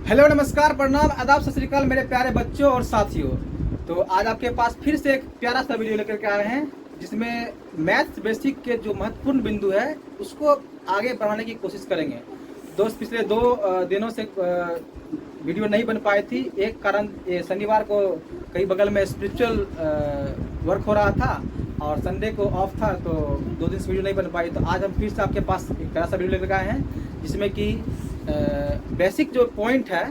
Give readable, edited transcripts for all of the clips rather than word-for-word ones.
Hello, नमस्कार, प्रणाम, आदाब, सत श्री अकाल मेरे प्यारे बच्चों और साथियों। तो आज आपके पास फिर से एक प्यारा सा वीडियो लेकर के आए हैं जिसमें मैथ्स बेसिक के जो महत्वपूर्ण बिंदु है उसको आगे बढ़ाने की कोशिश करेंगे। दोस्त पिछले 2 दिनों से वीडियो नहीं बन पाई थी। एक कारण शनिवार को कहीं बगल में स्पिरिचुअल वर्क हो रहा था और संडे को ऑफ था, तो 2 दिन से वीडियो नहीं बन पाई। तो आज हम फिर से आपके पास एक प्यारा सा वीडियो लेकर आए हैं जिसमें कि बेसिक जो पॉइंट है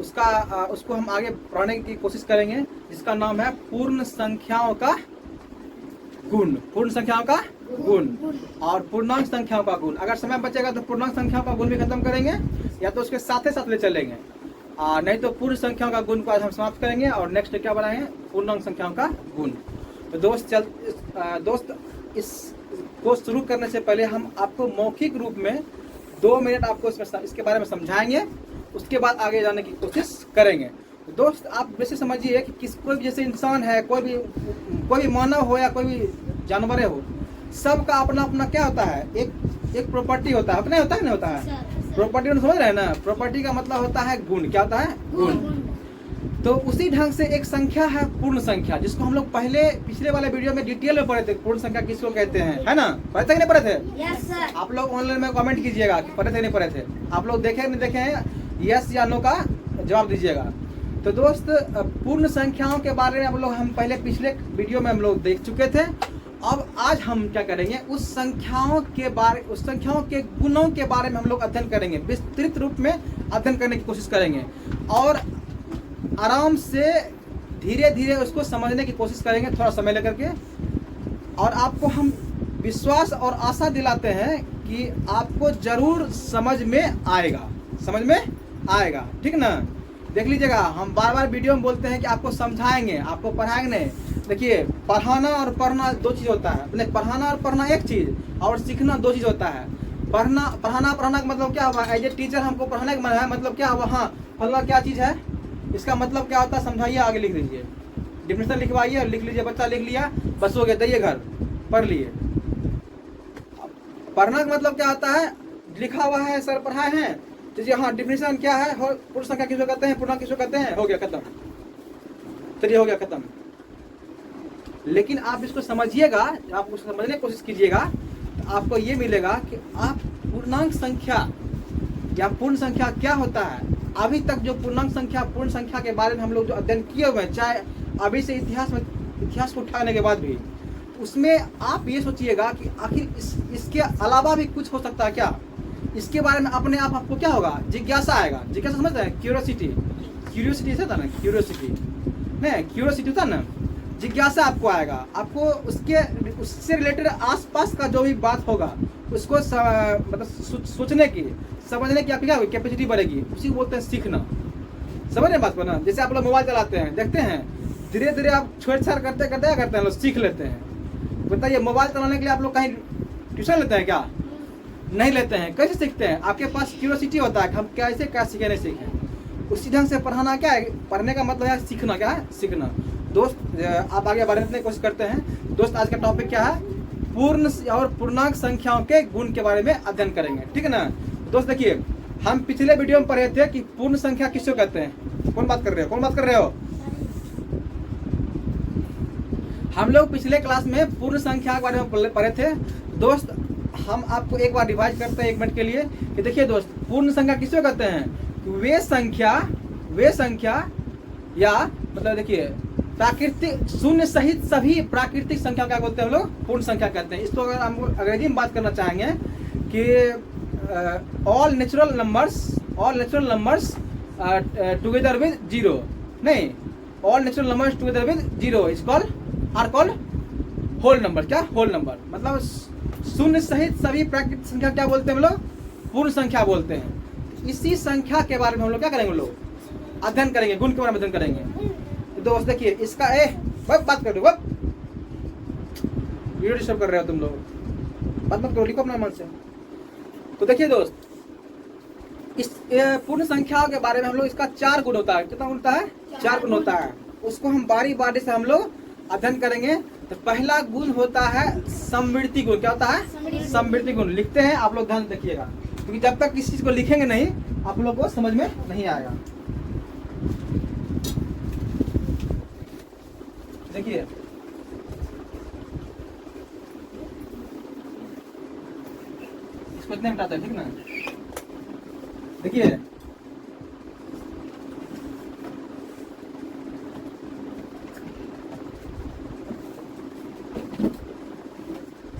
उसको हम आगे पढ़ने की कोशिश करेंगे, जिसका नाम है पूर्ण संख्याओं का गुण। पूर्ण संख्याओं का गुण और पूर्णांक संख्याओं का गुण। अगर समय बचेगा तो पूर्णांक संख्याओं का गुण भी खत्म करेंगे या तो उसके साथ ही साथ ले चलेंगे, नहीं तो पूर्ण संख्याओं का गुण को आज हम समाप्त करेंगे और नेक्स्ट क्या बनाएंगे, पूर्णांक संख्याओं का गुण। तो दोस्त इसको शुरू करने से पहले हम आपको मौखिक रूप में 2 मिनट आपको इसके बारे में समझाएंगे, उसके बाद आगे जाने की कोशिश करेंगे। तो दोस्त आप वैसे समझिए कि कोई भी जैसे इंसान है, कोई भी मानव हो या कोई भी जानवर हो, सबका अपना अपना क्या होता है, एक प्रॉपर्टी होता है, अपना होता है ना, होता है प्रॉपर्टी। समझ रहे हैं ना, प्रॉपर्टी का मतलब होता है गुण। क्या होता है? गुण। तो उसी ढंग से एक संख्या है पूर्ण संख्या, जिसको हम लोग पिछले वाले वीडियो में डिटेल में पढ़े थे। पूर्ण संख्या किसको कहते हैं, है ना? पढ़े थे कि नहीं पढ़े थे? Yes sir. आप लोग ऑनलाइन में कमेंट कीजिएगा कि पढ़े थे नहीं पढ़े थे। आप लोग देखे नहीं देखे हैं, यस या नो का जवाब दीजिएगा। तो दोस्त पूर्ण संख्याओं के बारे में हम पहले पिछले वीडियो में हम लोग देख चुके थे। अब आज हम क्या करेंगे, उस संख्याओं के गुणों के बारे में हम लोग अध्ययन करेंगे, विस्तृत रूप में अध्ययन करने की कोशिश करेंगे और आराम से धीरे धीरे उसको समझने की कोशिश करेंगे, थोड़ा समय लेकर के। और आपको हम विश्वास और आशा दिलाते हैं कि आपको जरूर समझ में आएगा, ठीक ना? देख लीजिएगा, हम बार बार वीडियो में बोलते हैं कि आपको समझाएंगे, आपको पढ़ाएंगे नहीं। देखिए, पढ़ाना और पढ़ना 2 चीज़ होता है। पढ़ाना और पढ़ना एक चीज़ और सीखना 2 चीज़ होता है। पढ़ाना का मतलब क्या हुआ? एज ए टीचर हमको पढ़ाने का मन है, मतलब क्या हुआ? हाँ, फलना क्या चीज़ है, इसका मतलब क्या होता है, समझाइए, आगे लिख दीजिए, डिफिनेशन लिखवाइए, लिख लीजिए, बच्चा लिख लिया, बस हो गया, जाइए घर, पढ़ लिए। पढ़ना का मतलब क्या होता है, लिखा हुआ है, सर पढ़ाए हैं, जैसे हाँ डिफिनेशन क्या है, पूर्ण संख्या किसको कहते हैं, पूर्णांक किसको कहते हैं, हो गया खत्म, चलिए हो गया खत्म। लेकिन आप इसको समझिएगा, आप उसको समझने की कोशिश कीजिएगा, तो आपको ये मिलेगा कि आप पूर्णांक संख्या या पूर्ण संख्या क्या होता है। अभी तक जो पूर्णांक संख्या, पूर्ण संख्या के बारे में हम लोग जो अध्ययन किए हुए हैं, चाहे अभी से इतिहास को उठाने के बाद भी, उसमें आप ये सोचिएगा कि आखिर इसके अलावा भी कुछ हो सकता है क्या। इसके बारे में अपने आप आपको क्या होगा, जिज्ञासा आएगा। जिज्ञासा समझते हैं, क्यूरियोसिटी था ना, क्यूरियोसिटी था ना, जिज्ञासा आपको आएगा। आपको उससे रिलेटेड आसपास का जो भी बात होगा उसको मतलब सोचने की, समझने की आपकी क्या कैपेसिटी बढ़ेगी, उसी को बोलते हैं सीखना। समझ रहे बात को ना? जैसे आप लोग मोबाइल चलाते हैं, देखते हैं, धीरे धीरे आप छेड़छाड़ करते हैं, लोग सीख लेते हैं। बताइए, मोबाइल चलाने के लिए आप लोग कहीं ट्यूशन लेते हैं क्या? नहीं लेते हैं। कैसे सीखते हैं? आपके पास क्यूरियोसिटी होता है कि हम कैसे क्या सीखें, नहीं सीखें। उसी ढंग से पढ़ाना क्या है, पढ़ने का मतलब है सीखना। क्या है? सीखना। दोस्त आप आगे बढ़ने की कोशिश करते हैं। दोस्त आज का टॉपिक क्या है, पूर्ण और पूर्णांक संख्याओं के गुण के बारे में अध्ययन करेंगे, ठीक है ना? दोस्त देखिए, हम पिछले वीडियो में पढ़े थे कि पूर्ण संख्या किसको कहते हैं। कौन बात कर रहे हो? हम लोग पिछले क्लास में पूर्ण संख्या के बारे में पढ़े थे। दोस्त हम आपको एक बार रिवाइज करते हैं 1 मिनट के लिए कि देखिए दोस्त, पूर्ण संख्या किसको कहते हैं, वे संख्या या मतलब देखिए प्राकृतिक शून्य सहित सभी प्राकृतिक संख्या क्या बोलते हैं हम लोग, पूर्ण संख्या कहते हैं। इसको अगर हम अंग्रेजी में बात करना चाहेंगे कि all natural numbers together with zero, नहीं, all natural numbers together with zero is called whole number. क्या? Whole number. मतलब शून्य सहित सभी प्राकृतिक संख्या क्या बोलते हैं हम लोग, पूर्ण संख्या बोलते हैं। इसी संख्या के बारे में हम लोग क्या करेंगे, हम लोग अध्ययन करेंगे, गुण के बारे में अध्ययन करेंगे। तो दोस्त देखिए, इसका बात कर रहे हो, वीडियो डिस्टर्ब कर रहे हो तुम लोग, बात मत करो, लिखो अपने मन से। तो देखिए दोस्त, इस पूर्ण संख्याओं के बारे में हम लोग, इसका 4 गुण होता है। कितना गुण होता है? 4 गुण होता है। उसको हम बारी बारी से हम लोग अध्ययन करेंगे। तो पहला गुण होता है समृद्धि गुण। क्या होता है? समृद्धि गुण। लिखते हैं, आप लोग ध्यान रखिएगा। क्योंकि जब तक किसी चीज को लिखेंगे नहीं आप लोग को समझ में नहीं आएगा। देखिए इसको इतने हटाते हैं, ठीक ना। देखिए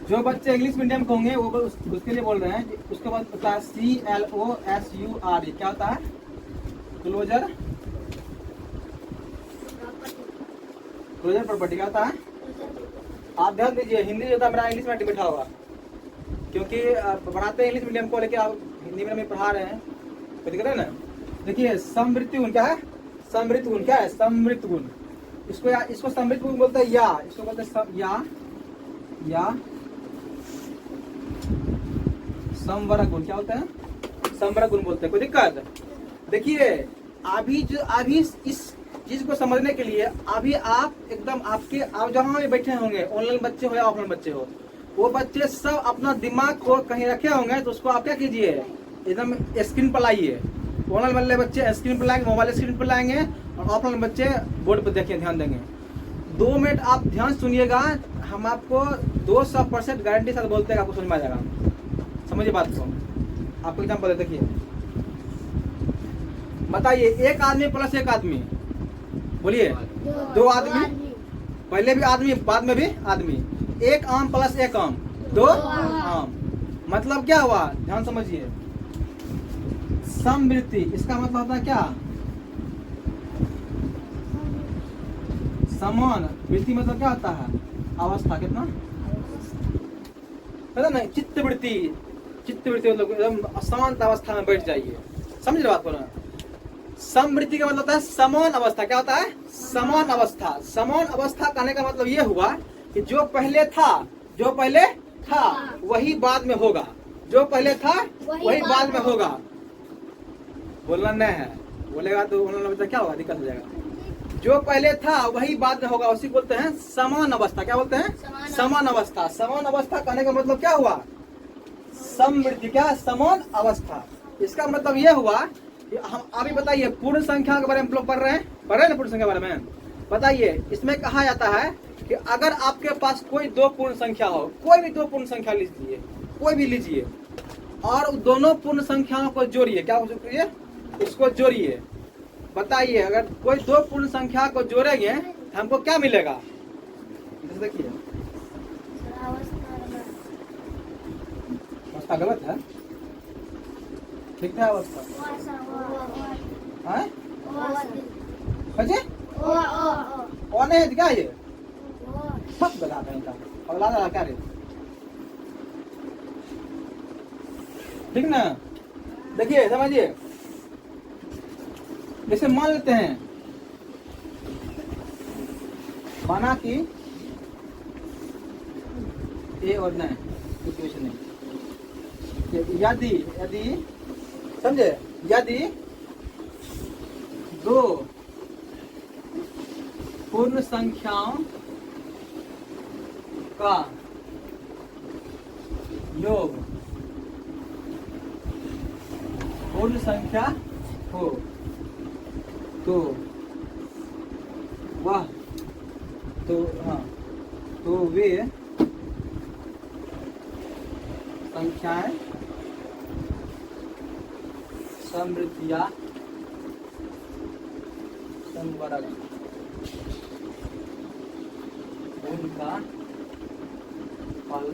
जो बच्चे इंग्लिश मीडियम के होंगे वो उसके लिए बोल रहे हैं कि उसके बाद होता है CLOSUR, क्या होता है? Closure property. क्या होता है? आप ध्यान दीजिए, हिंदी जो था मेरा इंग्लिश में बैठा होगा, क्योंकि पढ़ाते हैं इंग्लिश मीडियम को, लेके आप हिंदी में पढ़ा रहे हैं तो दिख रहा है ना। देखिए समृद्धि गुण क्या है? समृद्ध गुण क्या है? समृद्ध गुण। इसको समृद्ध गुण बोलते हैं या, इसको बोलते हैं या समवरक गुण। क्या होता है? समवरक गुण बोलते हैं। कोई दिक्कत? देखिए अभी इस चीज को समझने के लिए अभी आप एकदम आप जहाँ भी बैठे होंगे, ऑनलाइन बच्चे हो या ऑफलाइन बच्चे हो, वो बच्चे सब अपना दिमाग को कहीं रखे होंगे, तो उसको आप क्या कीजिए, एकदम स्क्रीन पर लाइए। ऑनलाइन वाले बच्चे स्क्रीन पर लाएंगे, मोबाइल स्क्रीन पर लाएंगे, और ऑफलाइन बच्चे बोर्ड पर देखिए, ध्यान देंगे। 2 मिनट आप ध्यान सुनिएगा, हम आपको 200% गारंटी साथ बोलते हैं आपको समझ में आ जाएगा। समझिए बात को। आपको एग्जाम्पल देखिए, बताइए एक आदमी प्लस एक आदमी, बोलिए 2 आदमी, पहले भी आदमी बाद में भी आदमी। एक आम प्लस एक आम, 2 आम। मतलब क्या हुआ? ध्यान समझिए, समवृद्धि, इसका मतलब होता है क्या? समान वृत्ति मतलब क्या होता है? अवस्था। कितना पता नहीं? चित्तवृत्ति मतलब एकदम अशांत अवस्था में बैठ जाइए। समझ रहे बात को ना। समवृत्ति का मतलब होता है समान अवस्था। क्या होता है? समान अवस्था। समान अवस्था कहने का मतलब ये हुआ कि जो पहले था वही बाद में होगा। जो पहले था वही बाद में होगा। बोलना नहीं है, बोलेगा तो बोलना क्या होगा? दिक्कत हो जाएगा। जो पहले था वही बाद में होगा, उसी बोलते हैं समान अवस्था। क्या बोलते हैं? समान अवस्था। समान अवस्था कहने का मतलब क्या हुआ? समवृद्धि। क्या? समान अवस्था। इसका मतलब ये हुआ कि हम अभी बताइए पूर्ण संख्या के बारे में लोग पढ़ रहे हैं ना, पूर्ण संख्या के बारे में बताइए। इसमें कहा जाता है कि अगर आपके पास कोई 2 पूर्ण संख्या हो, कोई भी 2 पूर्ण संख्या लीजिए, कोई भी लीजिए, और दोनों पूर्ण संख्याओं को जोड़िए। क्या जोड़िए? उसको जोड़िए। बताइए अगर कोई 2 पूर्ण संख्या को जोड़ेंगे हमको क्या मिलेगा? देखिए अवस्था गलत है, ठीक है? अवस्था नहीं है क्या? ये सब बता दें क्या रे, ठीक ना। देखिए समझिए, जैसे मान लेते हैं माना कि ए और नहीं, सिचुएशन नहीं, यदि समझे, यदि 2 पूर्ण संख्याओं का योग पूर्ण संख्या हो तो वह तो वे संख्याएं समवृत्त या समवर्ग उनका फल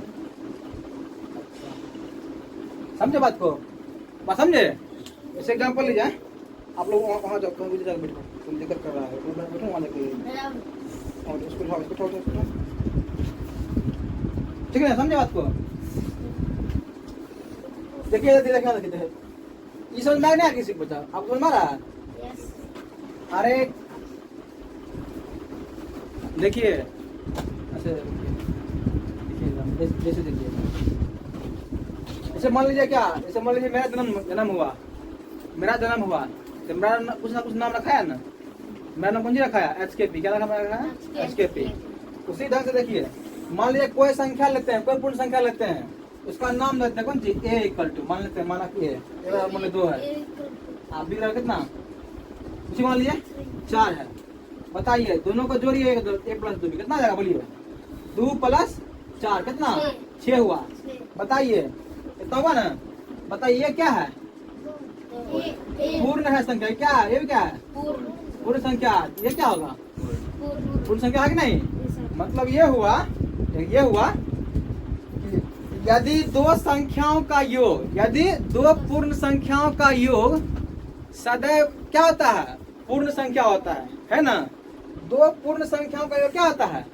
अच्छा। समझे बात को? बात समझे? जैसे एग्जाम्पल लीजिए, आप लोग वहाँ जाओ, बैठो, तुम जिक्र कर रहा है, बैठो वहाँ जाके, और उसको उठाओ, ठीक है? समझे बात को? देखिए देखिए ये समझ में नहीं किसी को बचा, आपको समझ में आ रहा है? अरे देखिए ऐसे जैसे देखिए, जैसे मान लीजिए क्या, जैसे मान लीजिए मेरा जन्म हुआ, तो मेरा कुछ ना कुछ नाम रखा है ना। मेरा नाम कौन सी रखा है? HKP। क्या रखा है? HKP। उसी ढंग से देखिए, मान लीजिए कोई संख्या लेते हैं, कोई पूर्ण संख्या लेते हैं, उसका नाम देते हैं कौन सी ए इक्वल टू मान लेते हैं, माना कि ए मान ले 2 है, आप बी बराबर कितना उसी मान लिए 4 है। बताइए दोनों को जोड़िए, ए प्लस 2 कितना आ जाएगा बोलिए, 2 प्लस 4 कितना 6 हुआ। बताइए इतना हुआ ना। बताइए ये क्या है, पूर्ण है संख्या, क्या है ये, क्या है पूर्ण संख्या, ये क्या होगा पूर्ण संख्या है कि नहीं। मतलब ये हुआ कि यदि दो संख्याओं का योग, यदि दो पूर्ण संख्याओं का योग सदैव क्या होता है, पूर्ण संख्या होता है ना। दो पूर्ण संख्याओं का योग क्या होता है,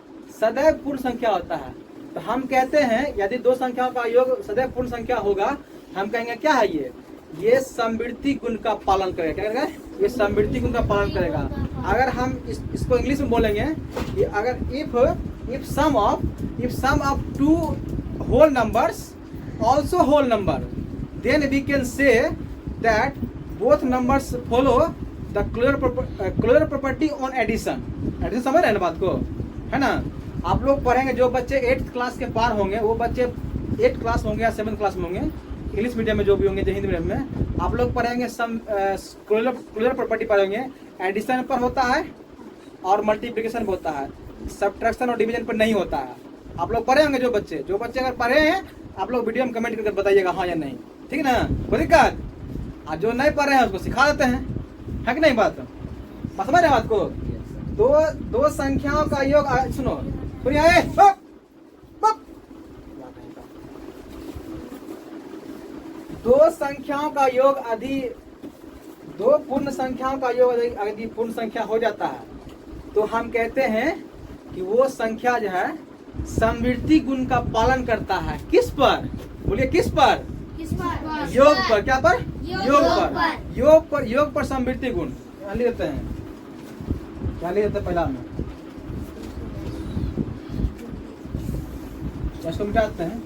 सदैव पूर्ण संख्या होता है। तो हम कहते हैं यदि दो संख्याओं का योग सदैव पूर्ण संख्या होगा, हम कहेंगे क्या है ये समवृद्धि गुण का पालन करेगा। क्या करेगा, ये समवृद्धि गुण का पालन करेगा। अगर हम इसको इंग्लिश में बोलेंगे कि अगर if some of 2 whole numbers also whole number, then we can say that both numbers follow the clear property on addition। Addition समझ रहे हैं ना बात को, है ना। आप लोग पढ़ेंगे, जो बच्चे 8th क्लास के पार होंगे वो बच्चे 8th क्लास होंगे या 7th क्लास में होंगे, इंग्लिश मीडियम में जो भी होंगे, जो हिंदी मीडियम में, आप लोग पढ़ेंगे सम क्लियर प्रॉपर्टी पढ़ेंगे। एडिशन पर होता है और मल्टीप्लिकेशन पर होता है, सब्ट्रैक्शन और डिवीजन पर नहीं होता है। आप लोग पढ़े होंगे, जो बच्चे अगर पढ़े हैं आप लोग वीडियो में कमेंट करके बताइएगा हाँ या नहीं, ठीक है ना, कोई दिक्कत। और जो नहीं पढ़ रहे हैं उसको सिखा देते हैं, है कि नहीं बात, समझ रहे बात को। दो संख्याओं का योग, सुनो दो संख्याओं का योग दो पूर्ण संख्याओं का योग यदि पूर्ण संख्या हो जाता है तो हम कहते हैं कि वो संख्या जो है समवृद्धि गुण का पालन करता है। किस पर बोलिए, किस पर, योग पर। क्या पर, योग पर समवृद्धि गुण लेते हैं। क्या लेते हैं पहला में, इसको मिटाते हैं।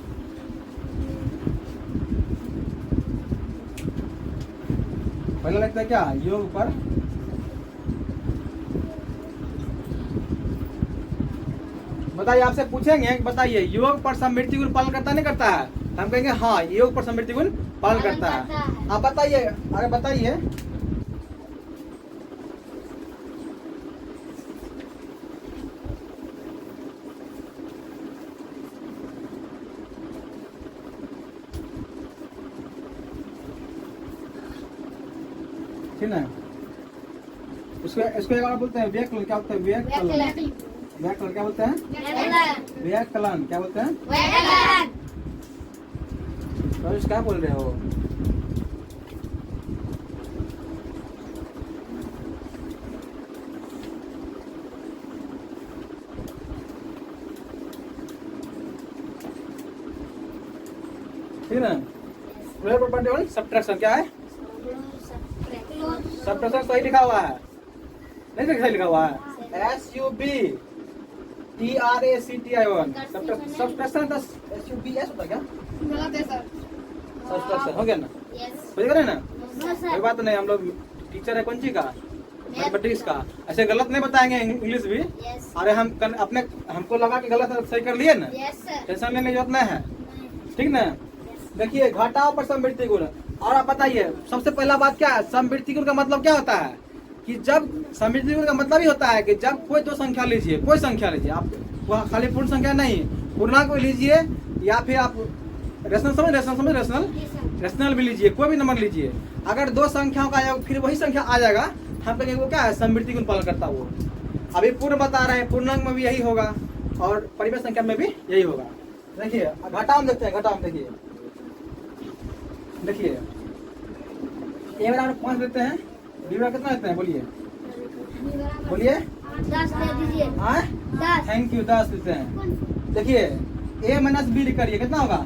पहला लगता है क्या, योग पर बताइए, आपसे पूछेंगे बताइए योग पर समवृद्धि गुण पालन करता नहीं करता है, हम कहेंगे हाँ योग पर समवृद्धि गुण पालन करता है। आप बताइए, अरे बताइए ठीक है। इसको एक बार बोलते हैं व्याकरण। क्या बोलते हैं व्याकरण, व्याकरण क्या बोलते हैं, व्याकरण क्या बोलते हैं, तो क्या बोल रहे हो। ठीक है, प्रॉपर्टी और सब्ट्रैक्शन क्या है, सब्ट्रैक्शन सही लिखा हुआ है, नहीं सही लिखा हुआ है, SUBTRACTION सब्ट्रैक्शन का SUBS होता है क्या, गलत है सर, सब्ट्रैक्शन हो गया ना, समझ गए ना, कोई बात नहीं। हम लोग टीचर है कौन सी का, मैथमेटिक्स का, ऐसे गलत नहीं बताएंगे इंग्लिश भी। अरे हम अपने हमको लगा कि गलत सही कर लिए ना, टेंशन लेने की जरूरत नहीं है, ठीक ना। देखिए घटाओ पर समवृद्धि गुण। और आप बताइए सबसे पहला बात क्या है, समवृद्धि गुण का मतलब क्या होता है कि जब समवृद्धि गुण का मतलब ही होता है कि जब कोई दो संख्या लीजिए, कोई संख्या लीजिए, आप खाली पूर्ण संख्या नहीं, पूर्णांक भी लीजिए या फिर आप रेशनल भी लीजिए, कोई भी नंबर लीजिए, अगर दो संख्याओं का योग फिर वही संख्या आ जाएगा, हम कहेंगे वो क्या है, समवृद्धि गुण पालन करता वो। अभी पूर्ण बता रहे हैं, पूर्णांक में भी यही होगा और परिमेय संख्या में भी यही होगा। देखिए घटाओ देखते हैं, घटाओ देखिए ए बराबर 5 लेते हैं, बी बराबर कितना लेते हैं बोलिए, बोलिए 10 दे दीजिए, हाँ 10, थैंक यू 10 लेते हैं। देखिए ए माइनस बी करिए कितना होगा,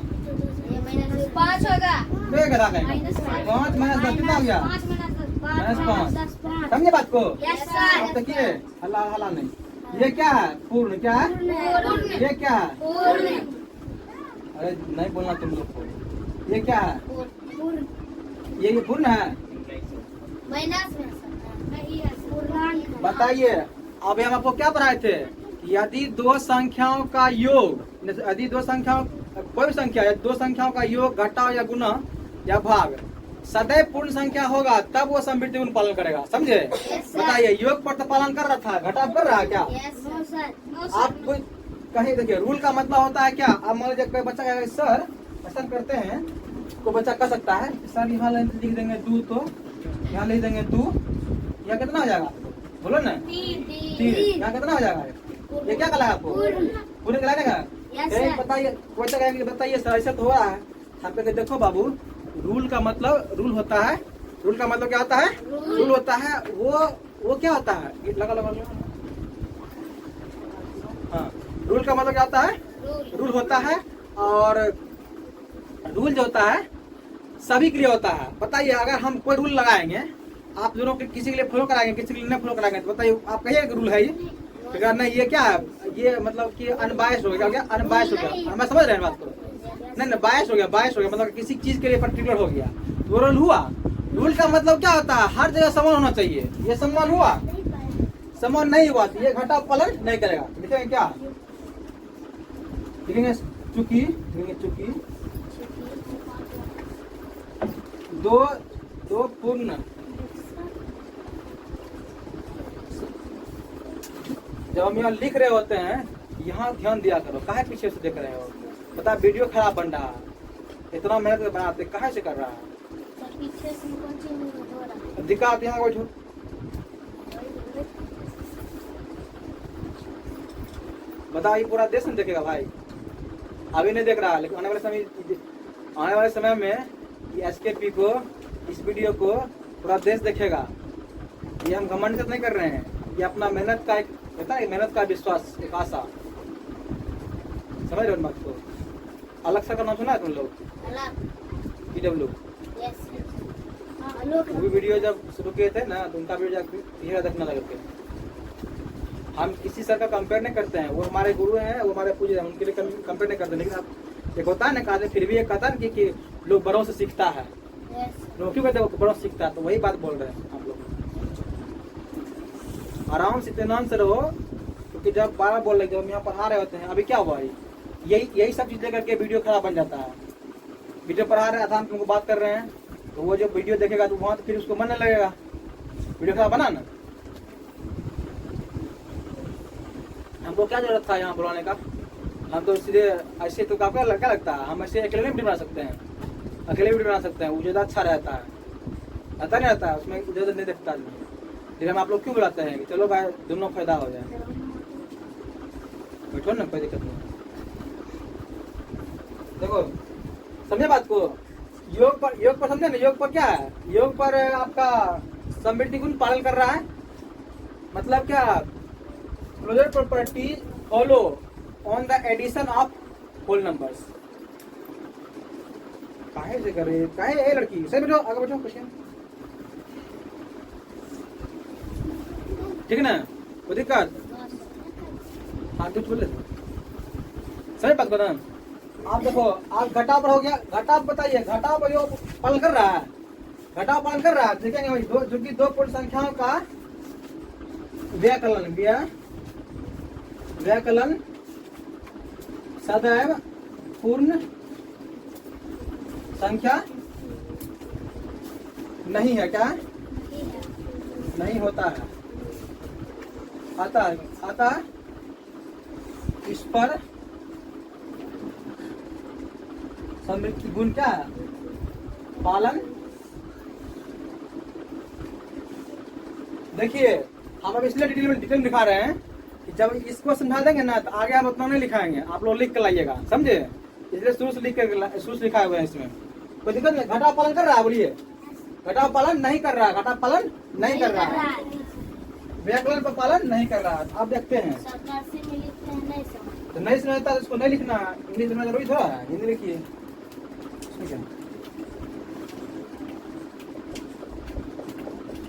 5 होगा, 5 माइनस 10 कितना हो गया, -5। समझे बात को, अब देखिए हल्ला नहीं, ये क्या है पूर्ण, क्या है ये क्या है, अरे नहीं बोलना तुम लोग को, ये क्या है, ये पूर्ण है, बताइए। अभी हम आपको क्या पढ़ाए थे, यदि दो संख्याओं का योग, यदि दो संख्याओं कोई भी संख्या या दो संख्याओं का योग, घटाव या गुणा या भाग सदैव पूर्ण संख्या होगा तब वो समृद्धि गुण पालन करेगा। समझे? sir. बताइए, योग पर तो पालन कर रहा था, घटाव कर रहा है क्या? Yes no sir. नो आप कोई कहीं देखिए, रूल का मतलब होता है क्या? अब मान लीजिए कोई बच्चा कहेगा सर ऐसा करते हैं, तो बच्चा कर सकता है सर यहाँ लिख देंगे 2, तो यहाँ लिख देंगे 2, यहाँ कितना हो जाएगा? बोलो ना, 3। यहाँ कितना हो जाएगा? ये क्या कहलाएगा आपको? पूर्ण कहलाएगा। Yes, sir. बताइए, बच्चा कहेगा बताइए सर ऐसा तो हो रहा है। हम कहेंगे देखो बाबू, रूल का मतलब रूल होता है, रूल का मतलब क्या होता है? रूल होता है, वो क्या होता है? ये लगा लगा लगा। हाँ, रूल का मतलब क्या होता है? रूल होता है, और रूल जो होता है सभी के लिए होता है। बताइए, अगर हम कोई रूल लगाएंगे, आप दोनों के किसी के लिए फॉलो कराएंगे, किसी के लिए नहीं फॉलो कराएंगे, तो बताइए आप कहिए कि रूल है ये? अगर नहीं, ये क्या है? ये मतलब कि अनबायस्ड हो गया। क्या अनबायस्ड हो गया? हम समझ रहे हैं बात को? नहीं, बायस हो गया, बायस हो गया मतलब किसी चीज के लिए पर्टिकुलर हो गया, तो रूल हुआ। रूल का मतलब क्या होता है? हर जगह समान होना चाहिए। ये समान हुआ, समान नहीं हुआ तो ये घटा पालन नहीं करेगा। लिखेंगे क्या? लिखेंगे चूंकि, लिखेंगे चूंकि दो पूर्ण, जब हम यहाँ लिख रहे होते हैं, यहाँ ध्यान दिया करो। काहे पीछे से देख रहे हो? बता, वीडियो खराब बन रहा है, इतना मेहनत बनाते काहे से कर रहा है? दिखा आप यहाँ बैठो। बताओ, ये पूरा देश नहीं देखेगा भाई? अभी नहीं देख रहा, लेकिन आने वाले समय में ये एसकेपी को, इस वीडियो को पूरा देश देखेगा। ये हम घमंड से नहीं कर रहे हैं, ये अपना मेहनत का एक होता है, मेहनत का विश्वास, एक आशा। समझ रहे हो बात को? अलग सा का नाम सुना है तुम लोग? PW। वो वीडियो जब शुरू किए थे ना, तो उनका वीडियो धीरे देखने लगे थे। हम किसी सर का कंपेयर नहीं करते हैं, वो हमारे गुरु हैं, वो हमारे पूज्य हैं, उनके लिए कंपेयर नहीं करते। लेकिन आप एक होता है ना, कहते फिर भी एक कहता है कि लोग बड़ों से सीखता है। लोग क्यों कहते हैं बड़ों से सीखता है? तो वही बात बोल रहे हैं आप लोग। आराम से इत्मीनान से रहो, क्योंकि जब 12 बोल रहे, जब हम यहाँ पढ़ा रहे होते हैं, अभी क्या हुआ? यही सब चीज लेकर के वीडियो खराब बन जाता है। वीडियो पढ़ा रहे हैं, आसान तुमको बात कर रहे हैं, तो वो जो वीडियो देखेगा तो वहाँ तो फिर उसको मन नहीं लगेगा। वीडियो खराब बना ना। हमको क्या जरूरत था यहाँ बुलाने का? हम तो सीधे ऐसे, तो क्या लगता है? हम ऐसे अकेले नहीं बना सकते हैं, अकेले वीडियो बना सकते हैं, वो ज़्यादा अच्छा रहता है। आता नहीं रहता है उसमें, ज़्यादा नहीं देखता आदमी। फिर हम आप लोग क्यों बुलाते हैं कि चलो भाई दोनों फायदा हो जाए। बैठो ना, कोई दिक्कत नहीं। देखो, समझे बात को? योग पर समझे ना? योग पर क्या है? योग पर आपका समृद्धि गुण पालन कर रहा है। मतलब क्या? Closure property follow on the addition of whole numbers. काहे से करे? काहे ए लड़की? सही बैठो, आगे बैठो, क्वेश्चन ठीक है ना? कोई दिक्कत? हाँ कुछ बोले सही बात बता। आप देखो, आप घटाव पर हो गया, घटाव बताइए, घटाव पर योग पालन कर रहा है, घटाव पालन कर रहा है। देखेंगे भाई, जो कि दो पूर्ण संख्याओं का व्याकलन सदैव पूर्ण संख्या नहीं है। क्या नहीं होता है? अतः इस पर समृद्धि गुण क्या है? पालन। देखिए, हम अब इसलिए डिटेल दिखा रहे हैं कि जब इसको समझा देंगे ना, तो आगे हम उतना नहीं लिखाएंगे, आप लोग लिख कर लाइएगा। समझे? इसलिए शुरू से लिखा हुआ है इसमें। कोई दिक्कत नहीं। घटाव पालन कर रहा है? बोलिए, घटाव पालन नहीं कर रहा है। घटाव पालन नहीं कर रहा है, व्याकरण पर पालन नहीं कर रहा है। आप देखते हैं तो नहीं समझता, इसको नहीं लिखना। इंग्लिश में जरूरी थोड़ा है, हिंदी लिखिए।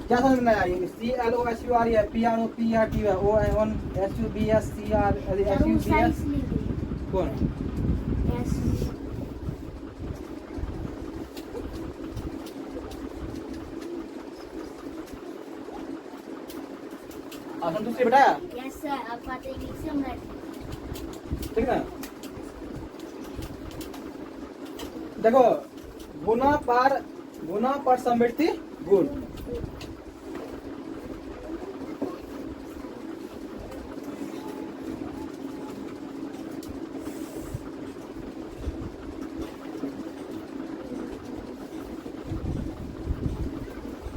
क्या समझ में आया? CLOSUR है, PROPRT है, ON SUBSCR SUBS कौन? आसान दूसरी बताया? यस सर, आप बात इंग्लिश में ठीक है। देखो गुना पर समृद्धि गुण।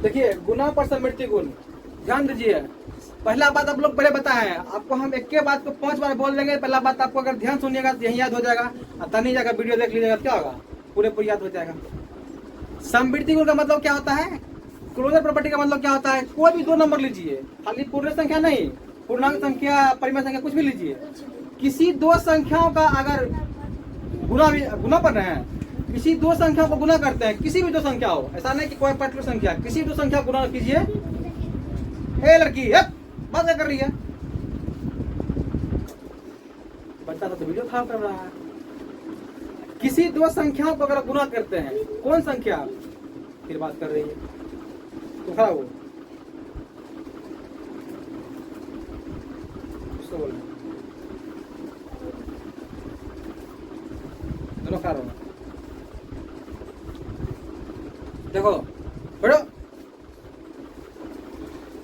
देखिए गुना पर समृद्धि गुण, ध्यान दीजिए। पहला बात आप लोग पहले बताए हैं, आपको हम एक के बात को 5 बार बोल देंगे। पहला बात आपको अगर ध्यान सुनिएगा तो यही याद हो जाएगा, और नहीं जाएगा वीडियो देख लीजिएगा क्या होगा, पूरे याद हो जाएगा। समृद्धि गुण का मतलब क्या होता है, क्लोजर प्रॉपर्टी का मतलब क्या होता है, कोई भी 2 नंबर लीजिए, खाली पूर्ण संख्या नहीं, पूर्णांक संख्या, परिमेय संख्या, कुछ भी लीजिए। किसी 2 संख्याओं का अगर गुना कर रहे हैं, किसी 2 संख्याओं को गुना करते हैं, किसी भी 2 संख्या हो, ऐसा नहीं कि कोई पर्टिकुलर संख्या, किसी 2 संख्या गुना कीजिए। ए लड़की बात क्या कर रही है, बच्चा तो वीडियो खराब कर रहा है। किसी 2 संख्याओं को अगर गुना करते हैं, कौन संख्या, फिर बात कर रही है तो खड़ा हो, उसको बोलना दोनों खड़ा हो। देखो बड़ो,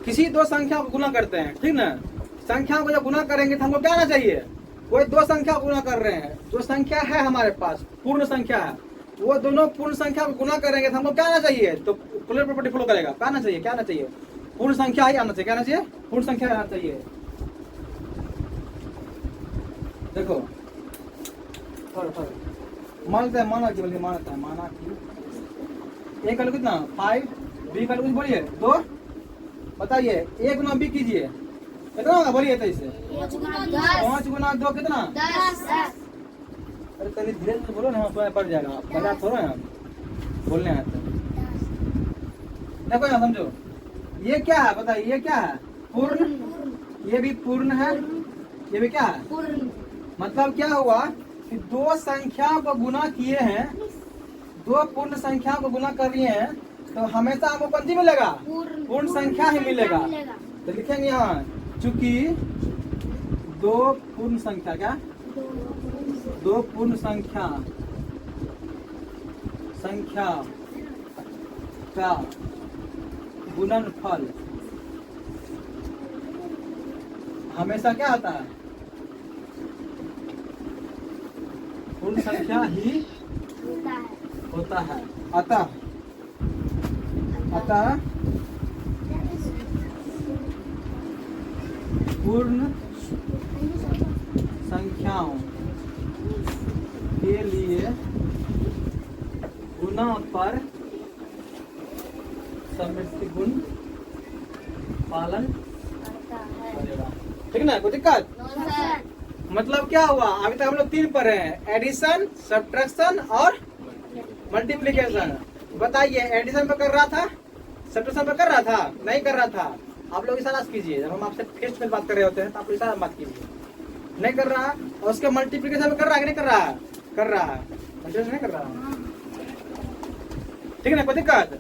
किसी 2 संख्या को गुना करते हैं, ठीक ना। संख्याओं को जब गुना करेंगे तो हमको क्या आना चाहिए, कोई 2 संख्या गुना कर रहे हैं, जो संख्या है हमारे पास पूर्ण संख्या है, वो दोनों पूर्ण संख्या को गुना करेंगे तो हमको क्या आना चाहिए, तो क्लोजर प्रॉपर्टी फॉलो करेगा। क्या आना चाहिए, क्या आना चाहिए, पूर्ण संख्या ही आना चाहिए। क्या आना चाहिए, पूर्ण संख्या आना चाहिए। देखो मानता है, माना कि ए का कितना 5, बी का कुछ बोलिए 2, बताइए। ए गुना बी कीजिए, कितना होगा बोलिए, तो इसे 5 गुना 2 कितना 10। अरे तनी धीरे से बोलो ना, हम समय पड़ जाएगा, मजाक थोड़ा है, बोलने आते हैं। देखो ना समझो, ये क्या है बताइए, ये क्या है, पूर्ण, ये भी पूर्ण है, ये भी क्या है पूर्ण। मतलब क्या हुआ कि 2 संख्याओं को गुना किए हैं, 2 पूर्ण संख्याओं को गुना कर लिए हैं, तो हमेशा हमको कौन सी मिलेगा, पूर्ण संख्या ही मिलेगा। तो लिखेंगे यहाँ, चूंकि 2 पूर्ण संख्या, क्या 2 पूर्ण संख्या का गुणनफल हमेशा क्या होता है, पूर्ण संख्या ही होता है। अतः पूर्ण संख्याओं के लिए गुना पर समृद्धि गुण पालन करेगा, ठीक ना, कोई दिक्कत। मतलब क्या हुआ, अभी तक हम लोग 3 पर हैं, एडिशन, सब्ट्रैक्शन और मल्टीप्लिकेशन। बताइए, एडिशन पे कर रहा था, सब्ट्रैक्शन पे कर रहा था, नहीं कर रहा था। आप लोग इशारा कीजिए, जब हम आपसे फेस टू फेस बात कर रहे होते हैं तो आप इशारा मत कीजिए, नहीं कर रहा। और उसके मल्टीप्लिकेशन में कर रहा है कि नहीं कर रहा है, कर रहा है, मल्टीप्लिकेशन नहीं कर रहा है, ठीक है ना, कोई दिक्कत।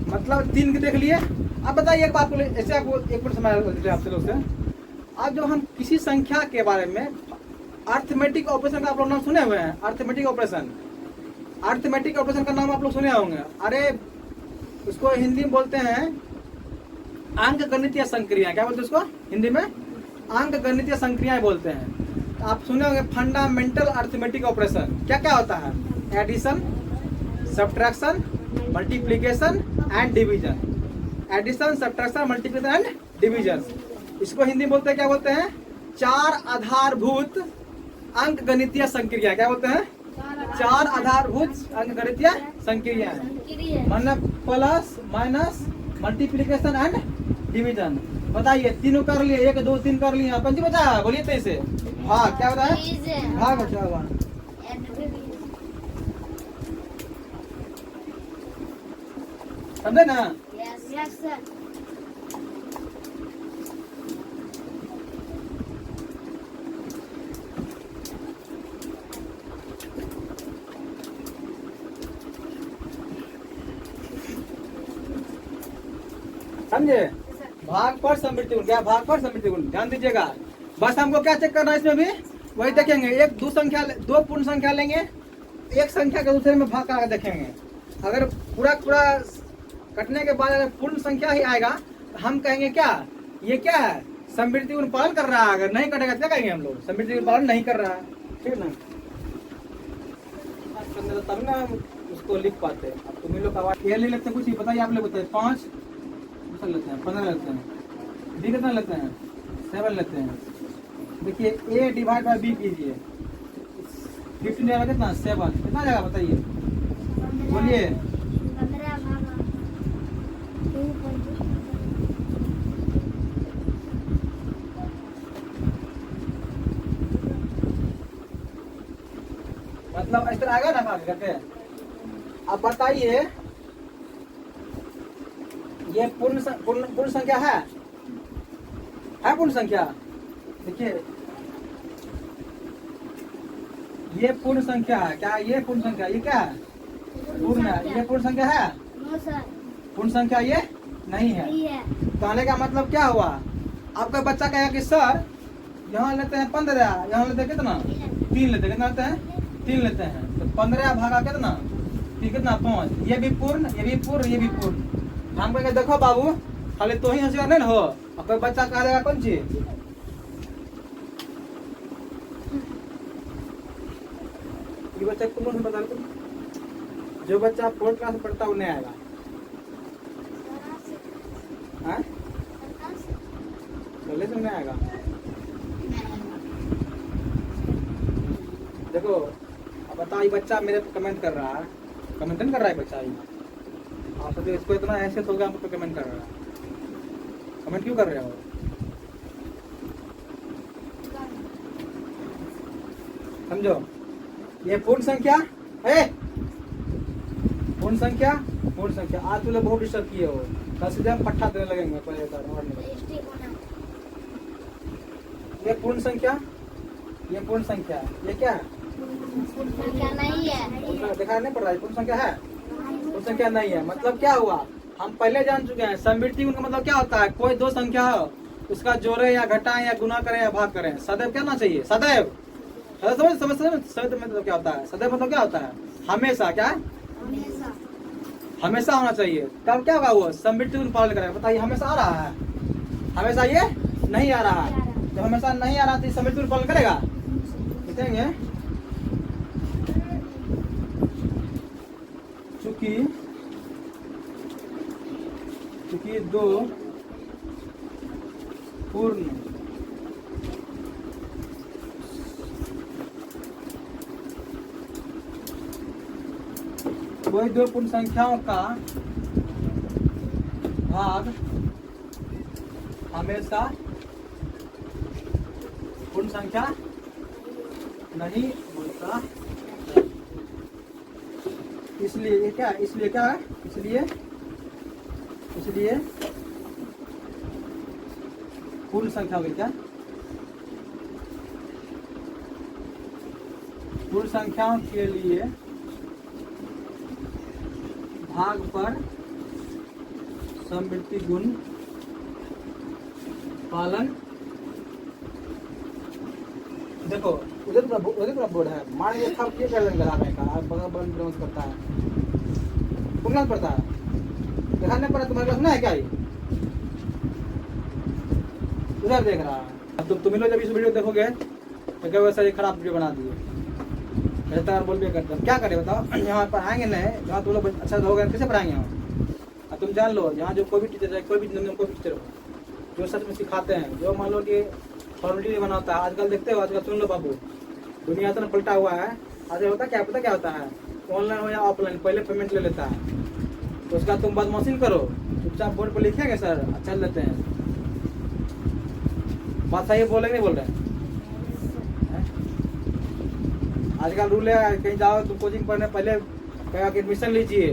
मतलब 3 के देख लिए। अब बताइए एक बात, ऐसे आपको एक मिनट समय आपसे लोग से, अब जो हम किसी संख्या के बारे में अर्थमेटिक ऑपरेशन का आप लोग नाम सुने हुए हैं, अर्थमेटिक ऑपरेशन का नाम आप लोग सुने होंगे। अरे उसको हिंदी में बोलते हैं अंक गणितीय संक्रिया। क्या बोलते हैं उसको हिंदी में, अंक गणितीय संक्रियाएं बोलते हैं। तो आप सुने होंगे फंडामेंटल अर्थमेटिक ऑपरेशन। क्या क्या होता है, addition, subtraction, multiplication and division. Addition, subtraction, multiplication and division, इसको हिंदी में बोलते हैं, क्या बोलते हैं, 4 आधारभूत अंक गणितीय संक्रिया। क्या बोलते हैं, 4 आधारभूत अंक गणितीय संक्रिया, मतलब plus, minus, multiplication and division. बताइए, तीनों कर लिए, 1 2 3 कर लिए, पंजी बचा, बोलिए तो इसे भाग। क्या होता है, भाग बचा होगा। समझे ना। Yes sir. समझे, भाग पर समृद्धि गुण, क्या भाग पर समृद्धि गुण, ध्यान दीजिएगा। बस हमको क्या चेक करना है इसमें भी, वही देखेंगे। 2 पूर्ण संख्या लेंगे, एक संख्या के दूसरे में भाग कर देखेंगे। अगर पूरा पूरा कटने के बाद अगर पूर्ण संख्या ही आएगा तो हम कहेंगे क्या, ये क्या है, समृद्धि गुण पालन कर रहा है। अगर नहीं कटेगा क्या कहेंगे हम लोग, समृद्धि गुण पालन नहीं कर रहा है। ठीक ना, तब ना हम उसको लिख पाते। अब तुम लोग का ये ले लेते हैं, कुछ ही बताइए आप लोग बताइए। 5 लेते हैं, 15 लेते हैं, बी कितना लेते हैं, 7 लेते हैं। देखिए a डिवाइड बाई b कीजिए, 15 जाएगा कितना, 7 कितना जाएगा बताइए, बोलिए। 15 भागा 2.5 मतलब इस तरह आएगा ना भाग करके। अब बताइए ये पूर्ण संख्या है पूर्ण संख्या। देखिए ये पूर्ण संख्या है क्या, ये पूर्ण संख्या, ये क्या है, पूर्ण है। ये पूर्ण संख्या है, नो सर पूर्ण संख्या ये नहीं है। नहीं है। कहने का मतलब क्या हुआ, आपका बच्चा कहेगा कि सर यहाँ लेते हैं 15, यहाँ लेते हैं कितना, 3 लेते हैं, कितना लेते हैं, 3 लेते हैं। तो 15 भागा कितना, फिर कितना 5। ये भी पूर्ण, ये भी पूर्ण, ये भी पूर्ण। हम कहेंगे देखो बाबू खाली तो ही होशियार नहीं ना हो। और कोई बच्चा कह देगा कौन चीज, ये बच्चा को कौन बता दो, जो बच्चा 4th क्लास में पढ़ता है वो नहीं आएगा। हाँ पहले से नहीं आएगा। देखो अब बताओ, ये बच्चा मेरे पे कमेंट कर रहा है, कमेंट नहीं कर रहा है बच्चा, ये आप सोचो इसको इतना ऐसे हो गया, आपको कमेंट कर रहा है। कमेंट क्यों कर रहे हो, समझो। ये पूर्ण संख्या है, पूर्ण संख्या, पूर्ण संख्या। आज तुम लोग बहुत डिस्टर्ब किए हो, कल से जब पट्टा देने लगेंगे पहले और नहीं। ये पूर्ण संख्या, ये पूर्ण संख्या, ये क्या है, संख्या नहीं है। दिखाई नहीं पड़ रहा है, पूर्ण संख्या है, पूर्ण संख्या नहीं है। मतलब क्या हुआ, हम पहले जान चुके हैं समृद्धि गुण का मतलब क्या होता है, कोई दो संख्या हो उसका जोड़े या घटाएं या गुना करें या भाग करें, सदैव क्या होना चाहिए, सदैव। सदैव मतलब क्या होता है, सदैव मतलब क्या होता है, हमेशा, क्या है, हमेशा हमेशा होना चाहिए। तब क्या होगा, वो समृद्धि गुण पालन करेगा। बताइए हमेशा आ रहा है, हमेशा ये नहीं आ रहा है। जब हमेशा नहीं आ रहा तो समृद्धि गुण पालन करेगा, देखेंगे। चूंकि 2 पूर्ण कोई 2 पूर्ण संख्याओं का भाग हमेशा पूर्ण संख्या नहीं होता, इसलिए ये क्या है, इसलिए क्या है, इसलिए पूर्ण संख्या होगी क्या, पूर्ण संख्याओं के लिए भाग पर समृद्धि गुण पालन। देखो उधर बोर्ड है, मान लीजिए था ये कर लगाने का, बगल बगल करता है, कौन पड़ता है, दिखाने पड़ा तुम्हारे पास ना है क्या, ये उधर देख रहा है। अब तुम लोग जब इस वीडियो देखोगे तो क्या वैसा ये खराब वीडियो बना दिए, बेहतर बोल भी करते हैं। क्या करें बताओ, यहाँ पढ़ाएंगे नहीं, जहाँ तुम लोग अच्छा होगा कैसे पढ़ाएंगे यहाँ। अब तुम जान लो, यहाँ जो कोई भी टीचर है, कोई भी टीचर हो जो सच में सिखाते हैं, जो मान लो कि फॉर्मेलिटी बनाता है। आजकल देखते हो, आजकल सुन लो बाबू, दुनिया इतना पलटा हुआ है। आज होता क्या, पता क्या होता है, ऑनलाइन हो या ऑफलाइन, पहले पेमेंट ले लेता है, तो उसका तुम बदमाशी करो, चुपचाप बोर्ड पर लिखेंगे सर चल लेते हैं। बात सही बोले नहीं बोल रहे हैं। आजकल रूल है, कहीं जाओ तुम कोचिंग पढ़ने, पहले कहा कि एडमिशन लीजिए,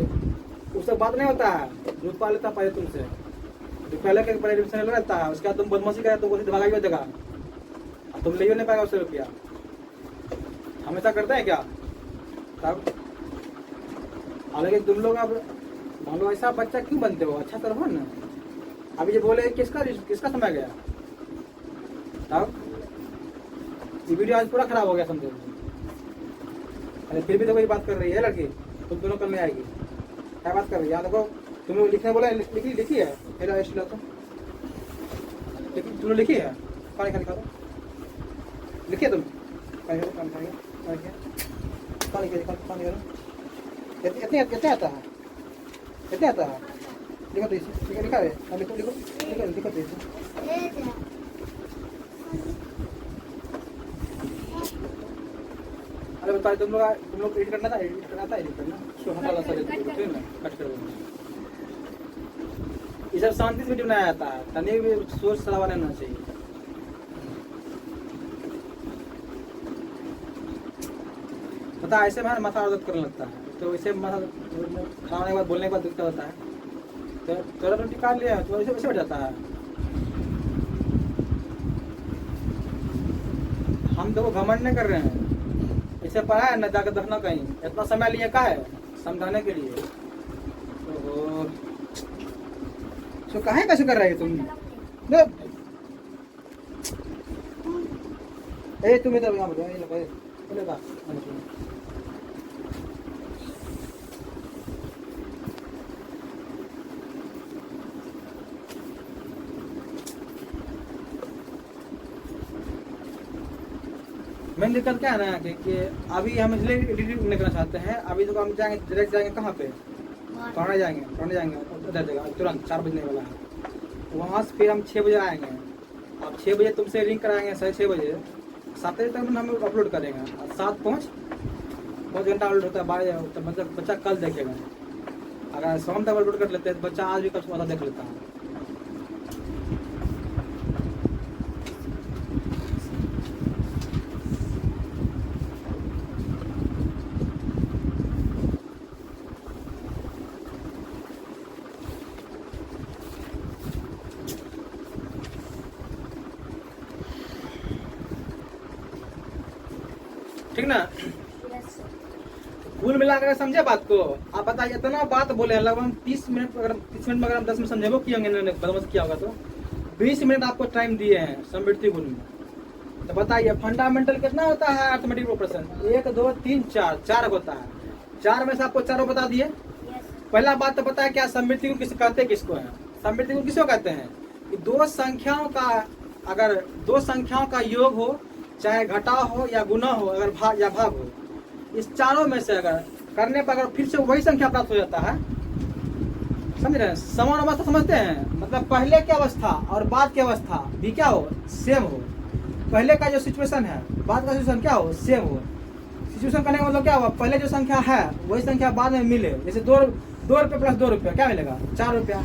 उससे बात नहीं होता है, रूट पा लेता पहले तुमसे, तो पहले के पहले एडमिशन ले रहता है, उसके बाद तुम बदमाशी करे तो कोशिश भगाई देगा, तुम ले नहीं पाएगा उससे रुपया। हमेशा करते हैं क्या तब। हालांकि तुम लोग अब मान लो ऐसा बच्चा क्यों बनते हो, अच्छा तो रहो ना। अभी ये बोले किसका समय गया, तब ये वीडियो आज पूरा खराब हो गया समझो। अरे फिर भी तो वही बात कर रही है लड़की, तुम दोनों कल में आएगी, क्या बात कर रही है? यहाँ देखो, तुम लोग लिखने बोला, लिखी है हेलो एस्टिला तो तुमने लिखी है, पानी खाली खा दो, लिखिए तुम पानी इतने आता है, इतने आता है, लिखो तो इसे लिखा है, लिखो लिखो लिखो लिखो तो इसे। ले जा। अरे बताओ तुम लोग एडिट करना था, एडिट करना था, एडिट करना उसको हटा ला सारे कट कर दो। ये सब शांति से वीडियो बनाया जाता है, तने भी सोच सलावा नहीं होना चाहिए। पता ऐसे में माथा दर्द करने लगता है, तो इसे माथा खाने के बाद बोलने के बाद दिक्कत होता है, तो थोड़ा रोटी काट लिया तो ऐसे बैठ जाता है। हम तो घमंड नहीं कर रहे हैं, इसे पढ़ा है न जाकर देखना कहीं, इतना समय लिए का है समझाने के लिए। तो काहे कैसे कर रहे हो तुम? ए तुम इधर यहाँ बताओ, ये बोलेगा मेन दिक्कत क्या है ना कि अभी हम इसलिए एडिटिंग नहीं करना चाहते हैं। अभी तो हम जाएंगे डायरेक्ट जाएंगे कहाँ पे, पढ़ने जाएंगे उधर जगह तुरंत 4 बजने वाला है। वहाँ से फिर हम 6 बजे आएंगे, अब 6 बजे तुमसे लिंक कराएंगे, 6:30 बजे 7 बजे तक हम अपलोड करेंगे। और 7:05 घंटा अपलोड होता है, 12 तो मतलब बच्चा कल देखेगा। अगर शाम तक अपलोड कर लेते हैं तो बच्चा आज भी कल सुबह देख लेता है। ठीक ना? कुल मिलाकर समझे बात को। आप बताइए, इतना बात बोले लगभग 30 मिनट, अगर 30 मिनट में अगर हम 10 मिनट समझेबो किए होंगे, बदमाश किया होगा तो 20 मिनट आपको टाइम दिए हैं समृद्धि गुण में। तो बताइए फंडामेंटल कितना होता है अर्थमेटिक ऑपरेशन? 1 2 3 4 होता है। 4 में से आपको चारों बता दिए। पहला बात तो पता है क्या समृद्धि गुण किसे कहते हैं, किसको है? समृद्धि गुण किसको कहते हैं? कि दो संख्याओं का, अगर दो संख्याओं का योग हो, चाहे घटाव हो या गुना हो, अगर भाग या भाग हो, इस चारों में से अगर करने पर अगर फिर से वही संख्या प्राप्त हो जाता है, समझ रहे हैं? समान अवस्था समझते हैं, मतलब पहले की अवस्था और बाद की अवस्था भी क्या हो, सेम हो। पहले का जो सिचुएशन है, बाद का सिचुएशन क्या हो, सेम हो। सिचुएशन करने का मतलब क्या हुआ, पहले जो संख्या है वही संख्या बाद में मिले। जैसे 2 रुपये प्लस 2 रुपया क्या मिलेगा, 4 रुपया,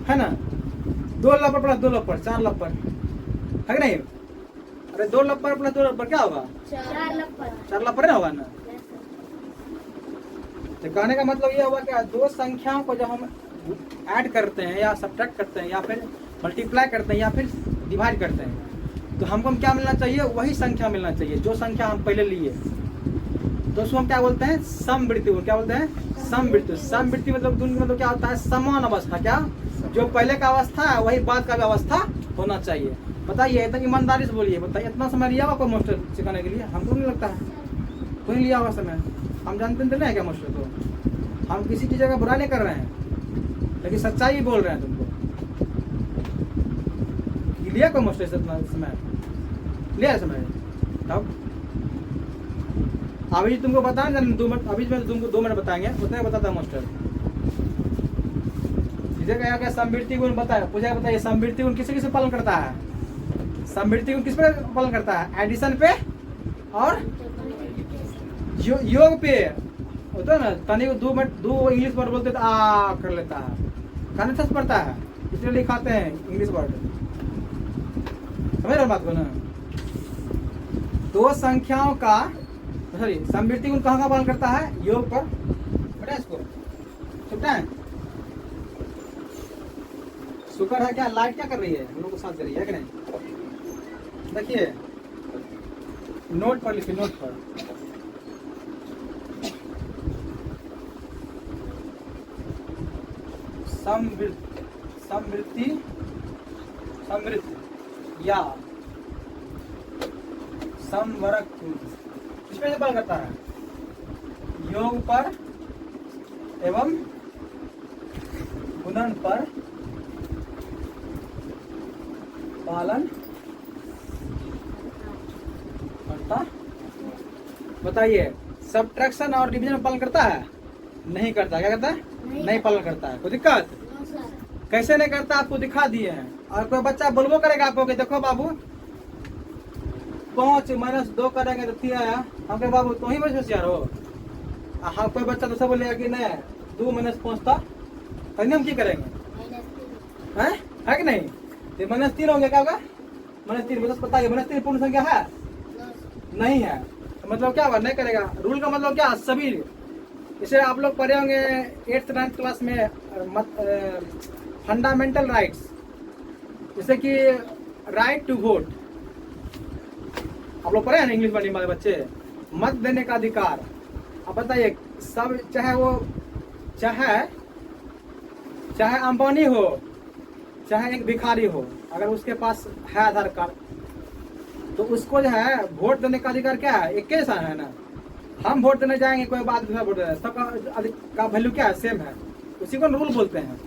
है ना? 2 लपर प्लस 2 लपर 4 लपर, है कि नहीं? अरे 2 लपर प्लस 2 लपर क्या होगा, 4 लपर ना होगा ना? तो कहने का मतलब ये हुआ कि दो संख्याओं को जब हम ऐड करते हैं या सब्ट्रैक्ट करते हैं या फिर मल्टीप्लाई करते हैं या फिर डिवाइड करते हैं, तो हमको क्या मिलना चाहिए, वही संख्या मिलना चाहिए जो संख्या हम पहले लिए। तो उसको हम क्या बोलते हैं, समवृद्धि। क्या बोलते हैं, समवृद्धि। समवृद्धि मतलब क्या होता है, समान अवस्था। क्या, जो पहले का अवस्था है वही बाद का भी अवस्था होना चाहिए। बताइए, इतना ईमानदारी से बोलिए, बताइए इतना समय लिया होगा कोई मास्टर सिखाने के लिए? हमको नहीं लगता है कोई लिया होगा समय। हम जानते नहीं है क्या मास्टर को? हम किसी चीज़ का बुरा नहीं कर रहे हैं, लेकिन सच्चाई बोल रहे हैं तुमको। लिया कोई मास्टर से इतना समय लिया समय? तब अभी तुमको बताएंगे 2 मिनट, अभी मैं तुमको 2 मिनट बताएंगे, उतने बताता है मास्टर। कहा क्या समवृद्धि गुण बताया, पूछा बताइए समवृद्धि गुण किसे किसे पालन करता है? समवृद्धि गुण किस पे पालन करता है? एडिशन पे और योग पे होता है ना। तनी को 2 मिनट 2 इंग्लिश वर्ड बोलते तो आ कर लेता है, कहने से पढ़ता है, इसलिए लिखाते हैं इंग्लिश वर्ड। समझ रहे बात को ना? दो संख्याओं का, सॉरी, समवृद्धि गुण कहाँ का पालन करता है? योग पर। बेटा इसको छुपटा है, शुक्र है। क्या लाइट क्या कर रही है, हम लोग को साथ दे रही है कि नहीं? देखिए नोट पर लिखिए, नोट पर समवृद्धि या समवरक किस पे पालन करता है? योग पर एवं गुणन पर पालन करता। बताइए, सब्ट्रैक्शन और डिवीजन में पालन करता है? नहीं करता। क्या करता है? नहीं पालन करता है। कोई दिक्कत? No sir. कैसे नहीं करता आपको दिखा दिए हैं। और कोई बच्चा बोलबो करेगा आपको कि देखो बाबू 5 - 2 करेंगे तो 3 आया, हम कहे बाबू तो ही बड़े होशियार हो। हाँ, कोई बच्चा दूसरा बोलेगा कि नहीं 2 - 5 था, तभी हम क्या करेंगे? -3। है कि नहीं? तो -3 हो गया, क्या होगा? -3। बस बताइए, -3 पूर्ण संख्या है? No sir. नहीं है। तो मतलब क्या होगा? नहीं करेगा। रूल का मतलब क्या? सभी। इसे आप लोग पढ़े होंगे 8th 9th क्लास में फंडामेंटल राइट्स, जैसे कि राइट टू वोट। आप लोग पढ़े हैं ना इंग्लिश मीडियम वाले बच्चे? मत देने का अधिकार। अब बताइए, सब चाहे अंबानी हो, चाहे एक भिखारी हो, अगर उसके पास है आधार कार्ड तो उसको जो है वोट देने का अधिकार क्या है? एक कैसा है ना। हम वोट देने जाएंगे, कोई बात दूसरा वोट देना, सबका वैल्यू क्या है? सेम है। उसी को रूल बोलते हैं।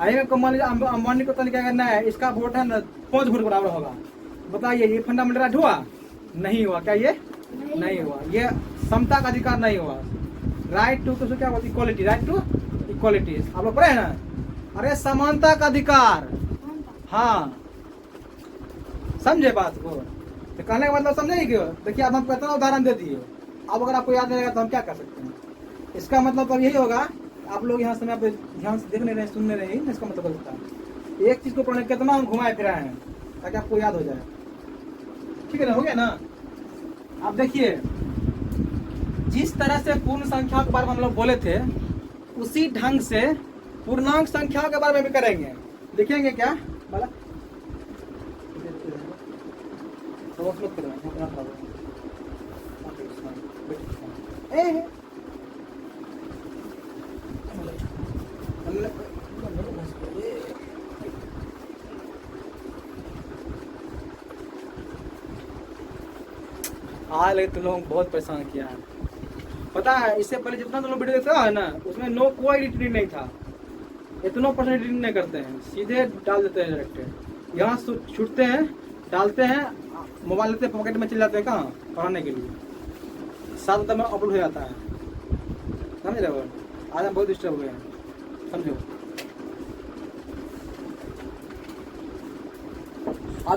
आएगा मान लीजिए अंबानी को तो क्या करना है, इसका वोट है ना 5 वोट बराबर होगा। बताइए, ये फंडामेंटल राइट हुआ? नहीं हुआ। क्या ये? नहीं हुआ। ये समता का अधिकार नहीं हुआ। राइट टू तो क्या बोलते? इक्वालिटी। Right to equality. आप लोग पढ़े हैं ना? अरे समानता का अधिकार। हाँ, समझे बात को? तो कहने का मतलब समझे क्यों? देखिए, अब हम कितना उदाहरण दे दिए। अब अगर आपको याद रहेगा तो हम क्या कर सकते हैं? इसका मतलब अब यही होगा, आप लोग यहाँ समय पे ध्यान से देख नहीं रहे, सुन नहीं रहे, इसका मतलब होता है एक चीज को पढ़ने कितना हम घुमाए फिराए हैं ताकि आपको याद हो जाए। ठीक है ना? हो गया ना? अब देखिए, जिस तरह से पूर्ण संख्या के बारे में हम लोग बोले थे, उसी ढंग से पूर्णांक संख्या के बारे में भी करेंगे। लिखेंगे क्या बोला? आज तुम लोगों को बहुत परेशान किया है, पता है। इससे पहले जितना तुम लोग वीडियो देखते है ना, उसमें कोई एडिटिंग नहीं था। इतना % एडिटिंग नहीं करते हैं, सीधे डाल देते हैं डायरेक्ट। यहाँ छूटते हैं, डालते हैं, मोबाइल लेते हैं, पॉकेट में चले जाते हैं कहाँ पढ़ाने के लिए। 7 में अपलोड हो जाता है। समझ रहे हो? आज हम बहुत डिस्टर्ब हुए हैं, समझो।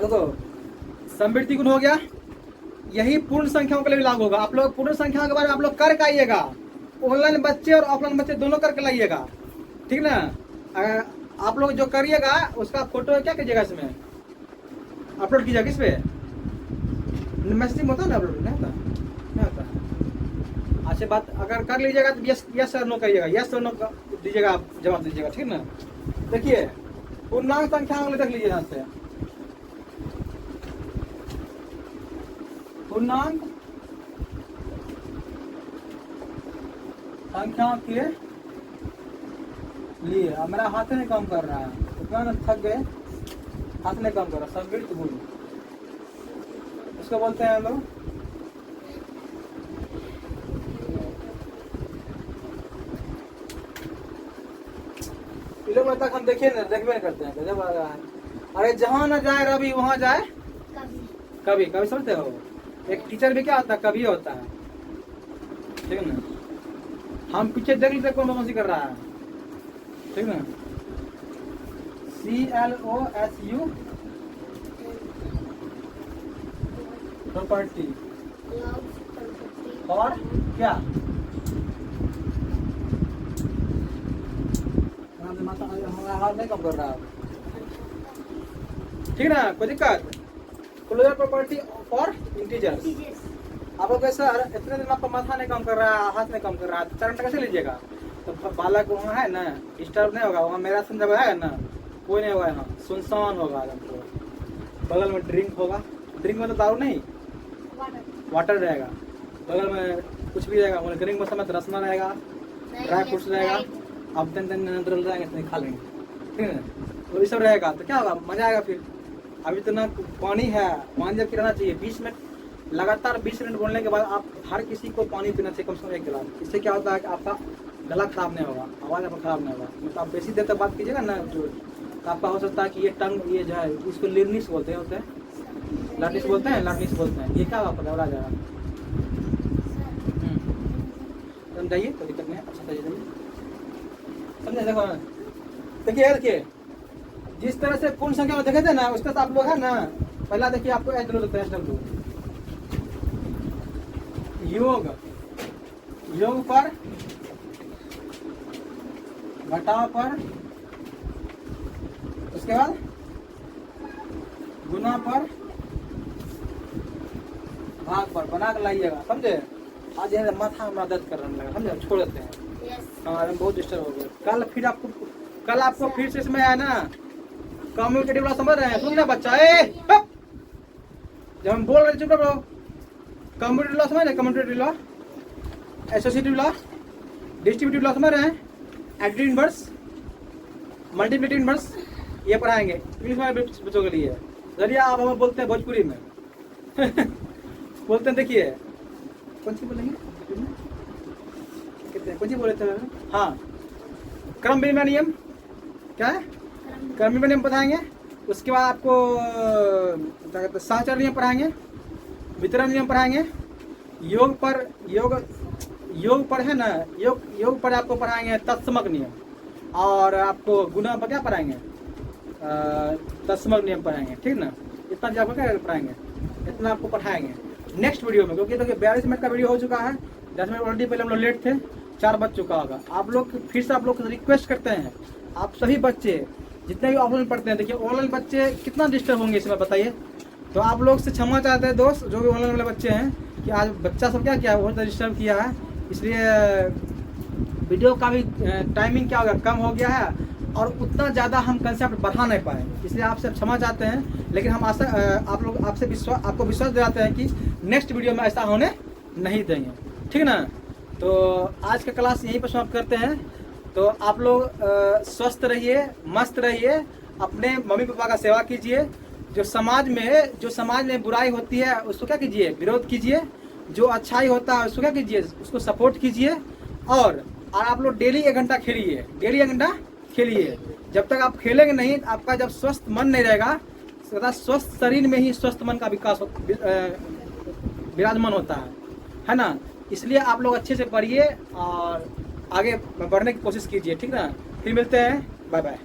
देखो, समवृद्धि गुण हो गया, यही पूर्ण संख्याओं के लिए लागू होगा। आप लोग पूर्ण संख्या के बारे में आप लोग कर आइएगा। ऑनलाइन बच्चे और ऑफलाइन बच्चे दोनों करके लाइएगा, ठीक ना? आप लोग जो करिएगा उसका फोटो क्या कीजिएगा, इसमें अपलोड कीजिएगा। किस पे? मैसेज होता है ना अपलोड? नहीं होता? नहीं होता। अच्छी बात, अगर कर लीजिएगा तो यस और नो करिएगा। यस और नो दीजिएगा, आप जवाब दीजिएगा, ठीक ना? देखिए, पूर्णांक संख्या देख लीजिए यहाँ से। पूर्णांक संख्या के लिए, अब मेरा हाथ नहीं काम कर रहा है, इतना ना थक गए, हाथ नहीं काम कर रहा। समवृद्धि गुण उसको बोलते हैं हम लोग किलोमीटर तक हम देखिए ना, देखबे नहीं करते हैं। गजब आ रहा है। अरे जहाँ ना जाए रवि वहाँ जाए कभी। कभी समझते हो? एक टीचर भी क्या होता है? कभी होता है, ठीक है ना? हम पीछे देख लेते कौन सी कर रहा है, ठीक ना? CLOSU प्रॉपर्टी और क्या? हाथ नहीं कम कर रहा है, ठीक ना? कोई दिक्कत? Closure property for integers. आप लोग कैसे इतने दिन आपका माथा नहीं काम कर रहा है, हाथ नहीं काम कर रहा है, 4 घंटा कैसे लीजिएगा? तो बालक वहाँ है ना, डिस्टर्ब नहीं होगा। वहाँ मेरा सुन जब आएगा ना, कोई नहीं होगा, यहाँ सुनसान होगा। बगल में ड्रिंक होगा, ड्रिंक में तो दारू नहीं, वाटर रहेगा। बगल में कुछ भी रहेगा, मतलब ड्रिंक में समय रसना रहेगा, ड्राई फ्रूट्स रहेगा। आप दिन रहेंगे, खा लेंगे, ठीक है ना? तो ये सब रहेगा तो क्या होगा? मजा आएगा। फिर अभी तो ना पानी है, पानी जब गिराना चाहिए, 20 मिनट लगातार 20 मिनट बोलने के बाद आप हर किसी को पानी पीना चाहिए कम से कम 1 गिलास। इससे क्या होता है कि आपका गला खराब नहीं होगा, आवाज़ आपका खराब नहीं होगा। मतलब आप बेसी देर तक बात कीजिएगा ना जो तो आपका हो सकता है कि ये टंग ये जो है इसको लिरनिस बोलते हैं, लार्निस बोलते हैं, लार्निस बोलते हैं, ये क्या आपका घबरा जाएगा। समझाइए, कोई दिक्कत नहीं है, अच्छा समझिए, समझे। देखो देखिए जिस तरह से पूर्ण संख्या में देखे थे ना उस तरह से आप लोग है ना, पहला देखिए आपको एच डब्ल्यू देते हैं, योग योग पर, घटाव पर, उसके बाद गुना पर, भाग पर बना कर लाइएगा, समझे। आज ये माथा हमारा दर्द करने लगा, समझे, छोड़ देते हैं। हमारे बहुत डिस्टर्ब हो गया। कल आपको फिर से इसमें है ना कम्युनिकेटिव लॉ समझ रहे हैं, सुन रहे बच्चा, जब हम बोल रहे चुप रहो। कम्युनिकेटिव लॉ समझ रहे, communicative law, associative law, distributive law समझ रहे हैं, एडिटिव इनवर्स, मल्टीप्लिकेटिव इनवर्स, ये पढ़ाएंगे इंग्लिश में बच्चों के लिए। चलिए आप हमें बोलते हैं भोजपुरी में बोलते हैं, देखिए कौन सी बोलेंगे, कितने कौन सी बोले थे। हाँ, क्रम विनिमय नियम क्या है, क्रम विनिमय नियम बताएंगे। उसके बाद आपको क्या कहते हैं साहचर्य नियम पढ़ाएंगे, वितरण नियम पढ़ाएंगे, योग पर है ना, योग पर आपको पढ़ाएंगे तत्समक नियम, और आपको गुना पर क्या पढ़ाएंगे, तत्समक नियम पढ़ाएंगे, ठीक ना। इतना आपको क्या पढ़ाएंगे, इतना आपको पढ़ाएंगे नेक्स्ट वीडियो में, क्योंकि देखिए 42 मिनट का वीडियो हो चुका है, 10 मिनट ऑलरेडी पहले हम लोग लेट थे, 4 बज चुका होगा। आप लोग फिर से आप लोग रिक्वेस्ट करते हैं, आप सभी बच्चे जितने भी ऑफलाइन पढ़ते हैं, देखिए ऑनलाइन बच्चे कितना डिस्टर्ब होंगे इसमें बताइए। तो आप लोग से क्षमा चाहते हैं दोस्त, जो भी ऑनलाइन वाले बच्चे हैं, कि आज बच्चा सब क्या किया बहुत डिस्टर्ब किया है, इसलिए वीडियो का भी टाइमिंग क्या हो गया, कम हो गया है, और उतना ज़्यादा हम कंसेप्ट बढ़ा नहीं पाए, इसलिए आपसे क्षमा चाहते हैं। लेकिन हम आशा आप लोग आपको विश्वास दिलाते हैं कि नेक्स्ट वीडियो में ऐसा होने नहीं देंगे, ठीक ना। तो आज का क्लास यहीं पर समाप्त करते हैं। तो आप लोग स्वस्थ रहिए, मस्त रहिए, अपने मम्मी पापा का सेवा कीजिए। जो समाज में बुराई होती है उसको क्या कीजिए, विरोध कीजिए। जो अच्छाई होता है उसको क्या कीजिए, उसको सपोर्ट कीजिए। और आप लोग डेली 1 घंटा खेलिए, डेली 1 घंटा खेलिए। जब तक आप खेलेंगे नहीं, आपका जब स्वस्थ मन नहीं रहेगा, सदा स्वस्थ शरीर में ही स्वस्थ मन का विकास विराजमान होता है ना। इसलिए आप लोग अच्छे से पढ़िए और आगे बढ़ने की कोशिश कीजिए, ठीक ना। फिर मिलते हैं, बाय बाय।